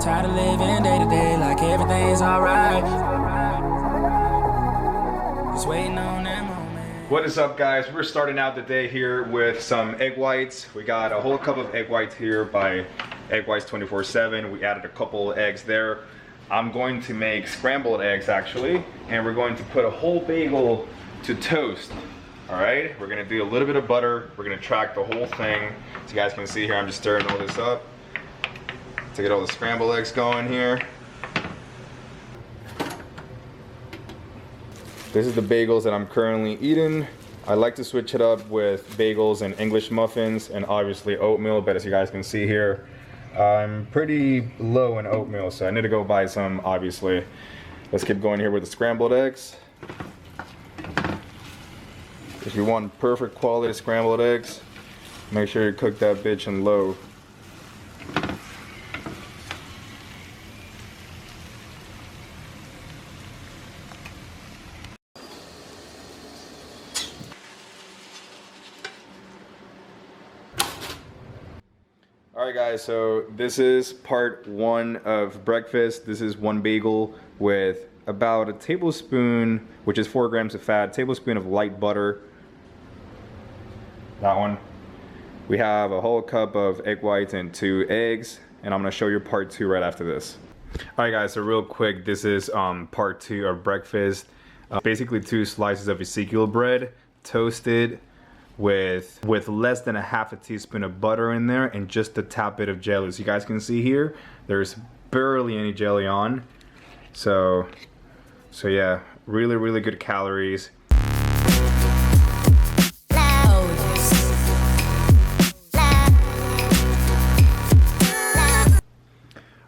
Tired of living day to day like everything's alright. Just waiting on that moment. What is up, guys? We're starting out the day here with some egg whites. We got a whole cup of egg whites here by Egg Whites 24/7. We added a couple eggs there. I'm going to make scrambled eggs actually, and we're going to put a whole bagel to toast. All right, we're gonna do a little bit of butter. We're gonna track the whole thing. So you guys can see here, I'm just stirring all this up to get all the scrambled eggs going here. This is the bagels that I'm currently eating. I like to switch it up with bagels and English muffins and obviously oatmeal, but as you guys can see here, I'm pretty low in oatmeal, so I need to go buy some, obviously. Let's keep going here with the scrambled eggs. If you want perfect quality scrambled eggs, make sure you cook that bitch in low. Alright guys, so this is part one of breakfast. This is one bagel with about a tablespoon, which is 4 grams of fat, tablespoon of light butter. That one. We have a whole cup of egg whites and 2 eggs, and I'm gonna show you part 2 right after this. Alright guys, so real quick, this is part 2 of breakfast. Basically 2 slices of Ezekiel bread, toasted, with less than a half a teaspoon of butter in there and just a tad bit of jelly. So you guys can see here, there's barely any jelly on. So yeah, really good calories.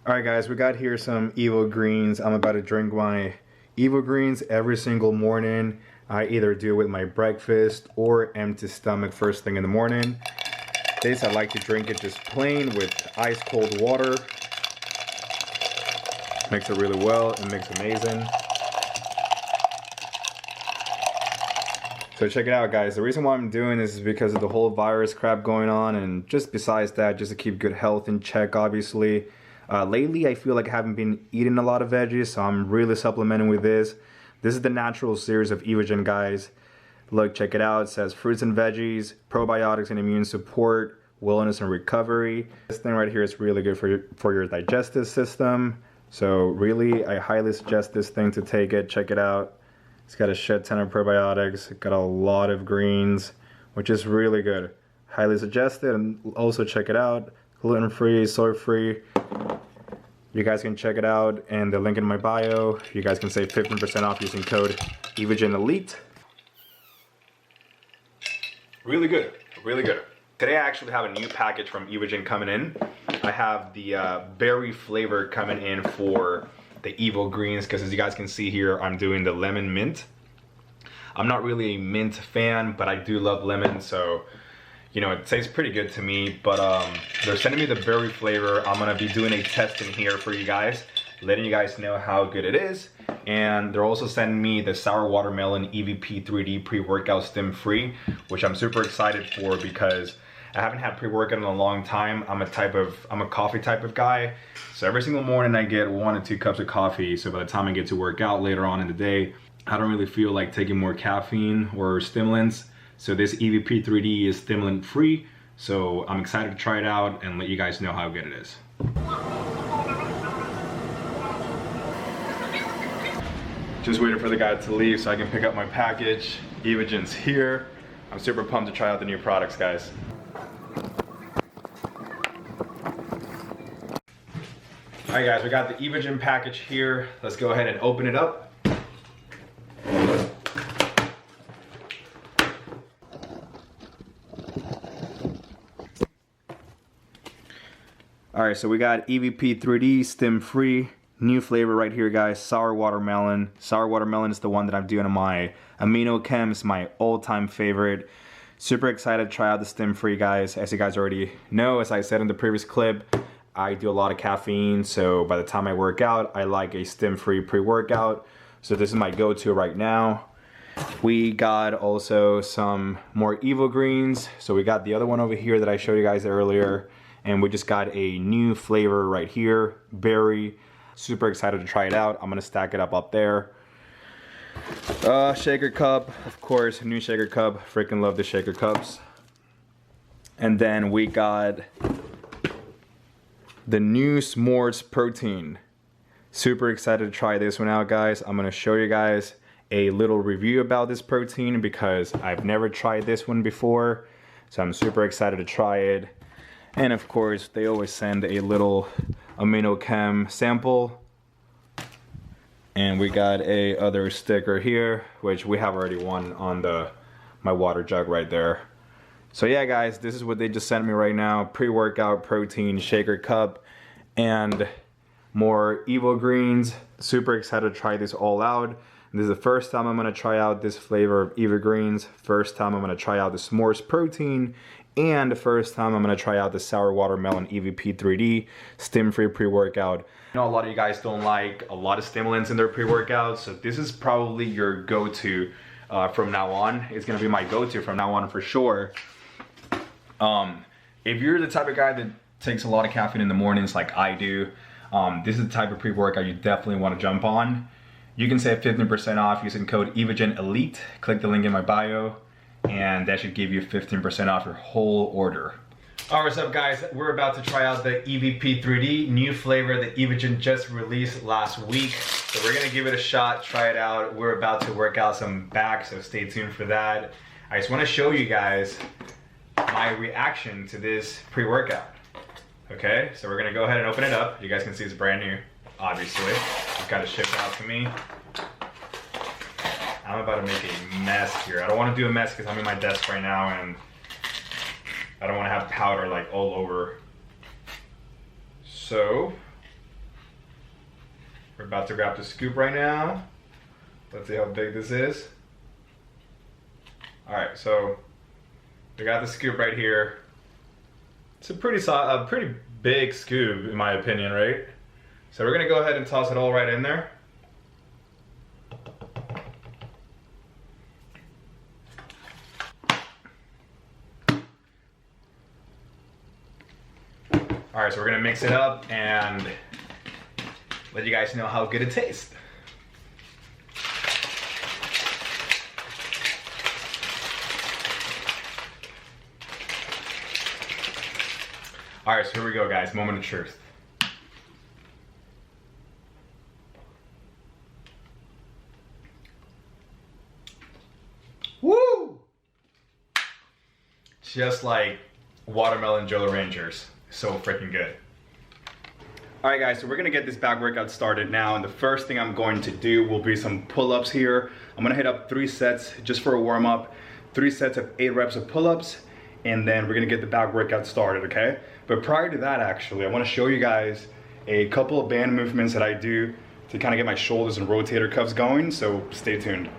Alright guys, we got here some Evo Greens. I'm about to drink my Evo Greens every single morning. I either do it with my breakfast or empty stomach first thing in the morning. This, I like to drink it just plain with ice cold water. Makes it really well, it makes amazing. So check it out guys, the reason why I'm doing this is because of the whole virus crap going on, and just besides that, just to keep good health in check obviously. Lately I feel like I haven't been eating a lot of veggies, so I'm really supplementing with this. This is the natural series of UNivision, guys. Look, check it out. It says fruits and veggies, probiotics and immune support, wellness and recovery. This thing right here is really good for your digestive system. So really, I highly suggest this thing to take it. Check it out. It's got a shit ton of probiotics. It's got a lot of greens, which is really good. Highly suggest it, and also check it out. Gluten-free, soy-free. You guys can check it out, and the link in my bio. You guys can save 15% off using code UNivision Elite. Really good, really good. Today I actually have a new package from UNivision coming in. I have the berry flavor coming in for the Evo Greens, because as you guys can see here, I'm doing the lemon mint. I'm not really a mint fan, but I do love lemon, so you know, it tastes pretty good to me, but they're sending me the berry flavor. I'm gonna be doing a test in here for you guys, letting you guys know how good it is. And they're also sending me the sour watermelon EVP 3D pre-workout stim free, which I'm super excited for because I haven't had pre-workout in a long time. I'm a coffee type of guy. So every single morning I get 1 or 2 cups of coffee. So by the time I get to work out later on in the day, I don't really feel like taking more caffeine or stimulants. So this EVP 3D is stimulant free, so I'm excited to try it out and let you guys know how good it is. Just waiting for the guy to leave so I can pick up my package. UNivision's here. I'm super pumped to try out the new products, guys. Alright guys, we got the UNivision package here. Let's go ahead and open it up. Alright, so we got EVP 3D, stim free, new flavor right here guys, sour watermelon. Sour watermelon is the one that I'm doing on my amino chem. It's my all-time favorite. Super excited to try out the stim free guys. As you guys already know, as I said in the previous clip, I do a lot of caffeine, so by the time I work out, I like a stim free pre-workout. So this is my go-to right now. We got also some more Evo Greens. So we got the other one over here that I showed you guys earlier. and we just got a new flavor right here, berry. Super excited to try it out. I'm gonna stack it up there. Shaker cup, of course, new shaker cup. Freaking love the shaker cups. And then we got the new s'mores protein. Super excited to try this one out, guys. I'm gonna show you guys a little review about this protein because I've never tried this one before. So I'm super excited to try it. And of course, they always send a little amino chem sample. And we got a other sticker here, which we have already one on my water jug right there. So yeah, guys, this is what they just sent me right now. Pre-workout protein shaker cup and more Evo greens. Super excited to try this all out. This is the first time I'm gonna try out this flavor of Evo greens. First time I'm gonna try out the s'mores protein, and the first time I'm gonna try out the sour watermelon EVP 3D stim-free pre-workout. I know a lot of you guys don't like a lot of stimulants in their pre-workouts, so this is probably your go-to from now on. It's gonna be my go-to from now on for sure. If you're the type of guy that takes a lot of caffeine in the mornings like I do, this is the type of pre-workout you definitely want to jump on. You can save 15% off using code UNivision Elite. Click the link in my bio, and that should give you 15% off your whole order. All right, what's up, guys? We're about to try out the EVP 3D, new flavor that UNivision just released last week. So we're gonna give it a shot, try it out. We're about to work out some back, so stay tuned for that. I just wanna show you guys my reaction to this pre-workout. Okay, so we're gonna go ahead and open it up. You guys can see it's brand new, obviously. It's got it shipped out to me. I'm about to make a mess here. I don't want to do a mess because I'm in my desk right now and I don't want to have powder like all over. So we're about to grab the scoop right now. Let's see how big this is. All right, so we got the scoop right here. It's a pretty big scoop in my opinion, right? So we're gonna go ahead and toss it all right in there. All right, so we're gonna mix it up and let you guys know how good it tastes. All right, so here we go, guys. Moment of truth. Woo! Just like watermelon Jolly Ranchers. So freaking good. All right, guys, so we're gonna get this back workout started now, and the first thing I'm going to do will be some pull-ups here. I'm gonna hit up 3 sets just for a warm-up, 3 sets of 8 reps of pull-ups, and then we're gonna get the back workout started, okay? But prior to that, actually, I wanna show you guys a couple of band movements that I do to kind of get my shoulders and rotator cuffs going, so stay tuned.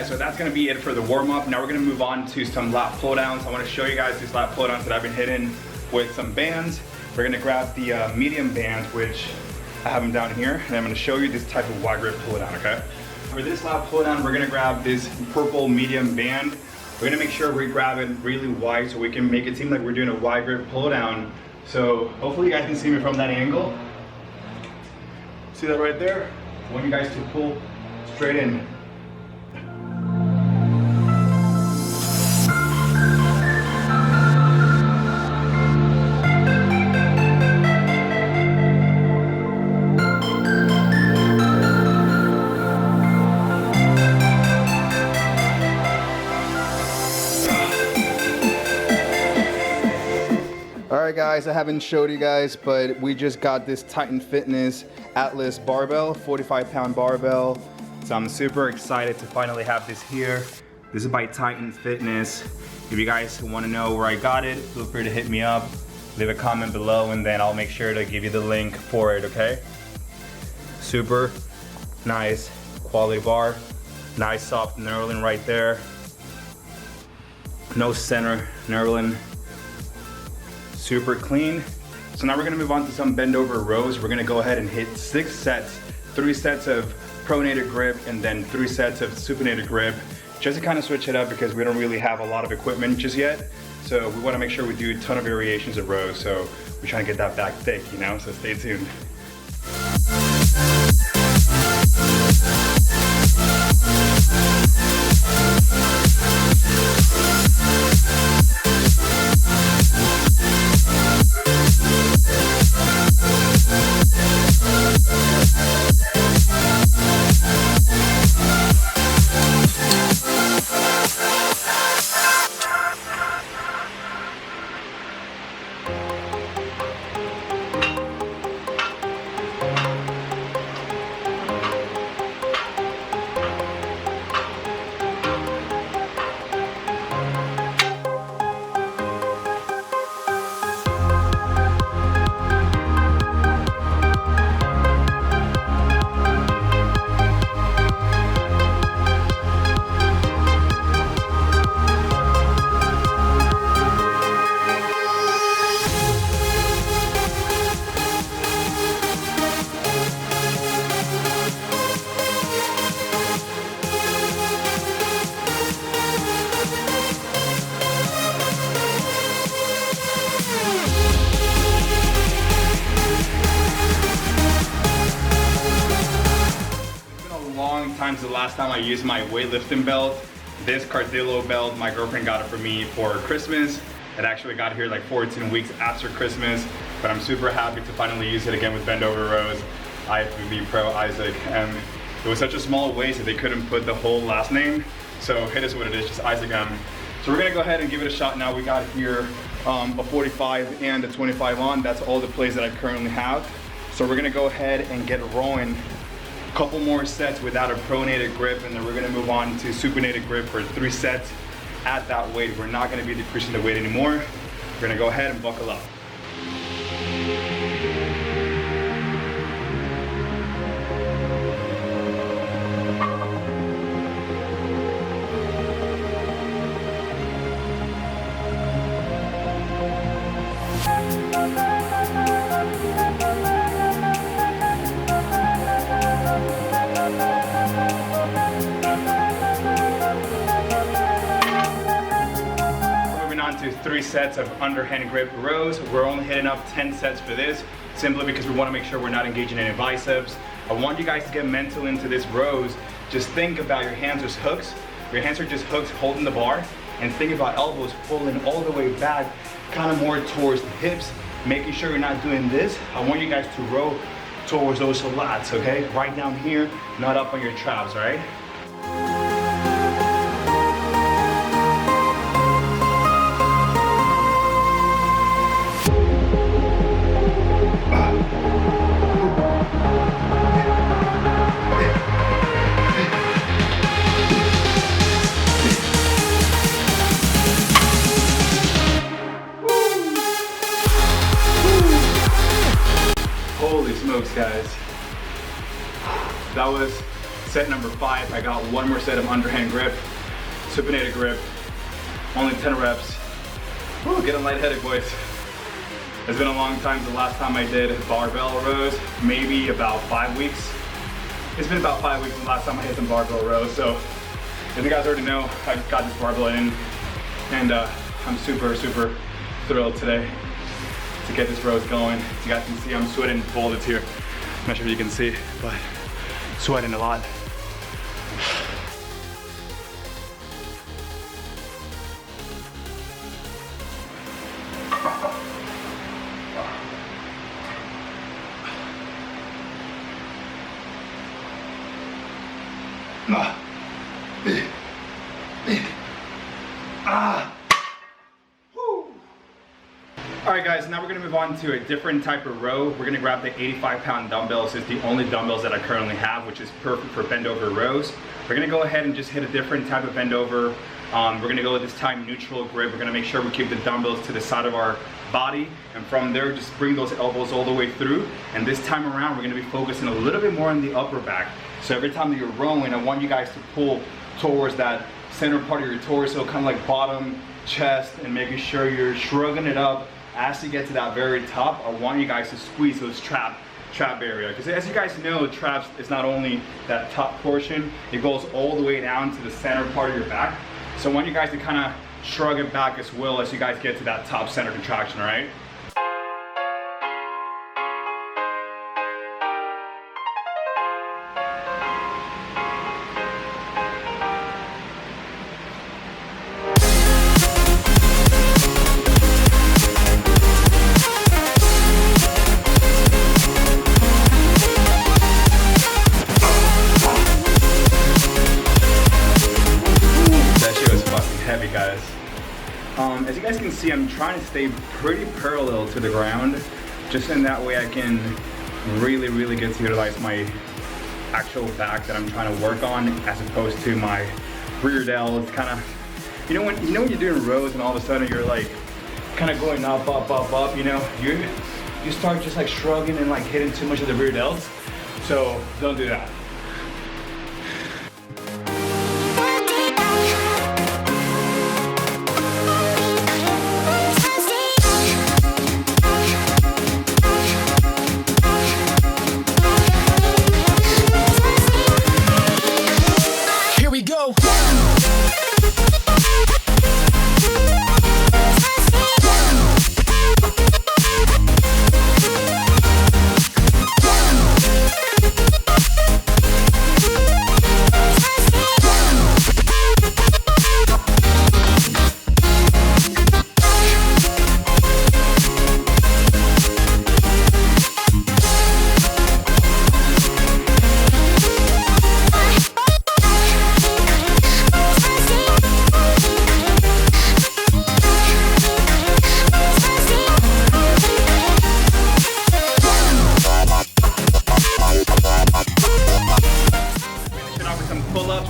So that's gonna be it for the warm-up. Now we're gonna move on to some lat pull-downs. I wanna show you guys these lat pull-downs that I've been hitting with some bands. We're gonna grab the medium band, which I have them down here, and I'm gonna show you this type of wide grip pull-down, okay? For this lat pull-down, we're gonna grab this purple medium band. We're gonna make sure we grab it really wide so we can make it seem like we're doing a wide grip pull-down. So hopefully you guys can see me from that angle. See that right there? I want you guys to pull straight in. Alright guys, I haven't showed you guys, but we just got this Titan Fitness Atlas barbell, 45-pound barbell. So I'm super excited to finally have this here. This is by Titan Fitness. If you guys want to know where I got it, feel free to hit me up. Leave a comment below and then I'll make sure to give you the link for it, okay? Super nice quality bar. Nice soft knurling right there. No center knurling. Super clean. So now we're gonna move on to some bend over rows. We're gonna go ahead and hit 6 sets, 3 sets of pronated grip and then 3 sets of supinated grip, just to kind of switch it up because we don't really have a lot of equipment just yet. So we wanna make sure we do a ton of variations of rows. So we're trying to get that back thick, you know, so stay tuned. Since the last time I used my weightlifting belt. This Cardillo belt, my girlfriend got it for me for Christmas. It actually got here like 14 weeks after Christmas, but I'm super happy to finally use it again with bend over rows. IFBB Pro Isaac, and it was such a small waist that they couldn't put the whole last name, so it is what it is, just Isaac M. So we're gonna go ahead and give it a shot now. We got here a 45 and a 25 on. That's all the plays that I currently have. So we're gonna go ahead and get rolling. Couple more sets without a pronated grip, and then we're gonna move on to supinated grip for 3 sets at that weight. We're not gonna be decreasing the weight anymore. We're gonna go ahead and buckle up. To 3 sets of underhand grip rows. We're only hitting up 10 sets for this, simply because we want to make sure we're not engaging any biceps. I want you guys to get mental into this rows. Just think about your hands as hooks. Your hands are just hooks holding the bar, and think about elbows pulling all the way back, kind of more towards the hips, making sure you're not doing this. I want you guys to row towards those lats, okay? Right down here, not up on your traps, all right? Holy smokes, guys. That was set number 5. I got one more set of underhand grip, supinated grip, only 10 reps. Woo, getting lightheaded, boys. It's been a long time since the last time I did barbell rows, maybe about 5 weeks. It's been about 5 weeks since the last time I hit some barbell rows, so as you guys already know, I got this barbell in, and I'm super thrilled today to get this rows going. As you guys can see, I'm sweating bullets here. I'm not sure if you can see, but sweating a lot. Alright guys, now we're going to move on to a different type of row. We're going to grab the 85-pound dumbbells. It's the only dumbbells that I currently have, which is perfect for bend over rows. We're going to go ahead and just hit a different type of bend over. We're going to go with this time neutral grip. We're going to make sure we keep the dumbbells to the side of our body, and from there just bring those elbows all the way through. And this time around we're going to be focusing a little bit more on the upper back. So every time that you're rowing, I want you guys to pull towards that center part of your torso, kind of like bottom, chest, and making sure you're shrugging it up. As you get to that very top, I want you guys to squeeze those trap area, because as you guys know, traps is not only that top portion, it goes all the way down to the center part of your back. So I want you guys to kind of shrug it back as well as you guys get to that top center contraction, all right? Heavy, guys. As you guys can see, I'm trying to stay pretty parallel to the ground, just in that way I can really get to utilize my actual back that I'm trying to work on, as opposed to my rear delts. Kind of, you know when you're doing rows and all of a sudden you're like kind of going up, you know, you start just like shrugging and like hitting too much of the rear delts. So don't do that.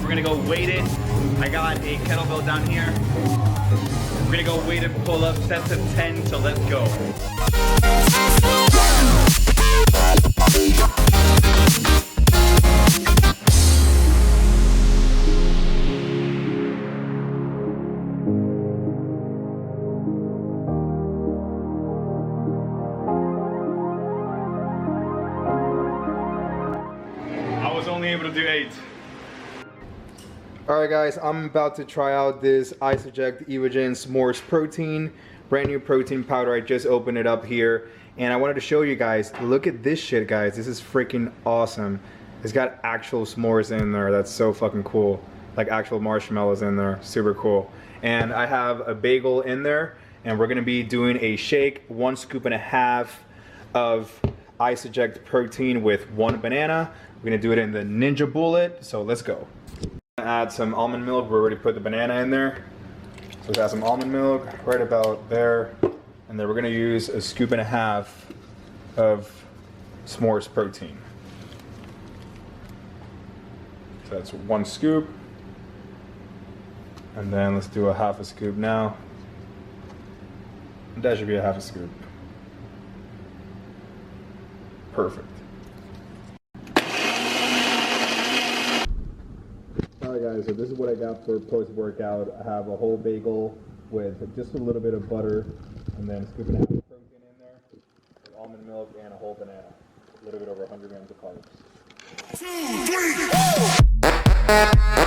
We're gonna go weighted. I got a kettlebell down here. We're gonna go weighted pull-up, sets of 10, so let's go. I was only able to do 8. Alright guys, I'm about to try out this Isoject UNivision S'mores protein, brand new protein powder. I just opened it up here and I wanted to show you guys, look at this shit guys, this is freaking awesome. It's got actual s'mores in there, that's so fucking cool. Like actual marshmallows in there, super cool. And I have a bagel in there and we're gonna be doing a shake, 1.5 scoops of Isoject protein with 1 banana. We're gonna do it in the Ninja Bullet, so let's go. Add some almond milk. We already put the banana in there, so let's add some almond milk right about there, and then we're going to use 1.5 scoops of s'mores protein. So that's 1 scoop, and then let's do 1/2 scoop now. That should be 1/2 scoop. Perfect. Alright guys, so this is what I got for post-workout. I have a whole bagel with just a little bit of butter, and then 1.5 scoops of protein in there, with almond milk and a whole banana. A little bit over 100 grams of carbs. 2, 3,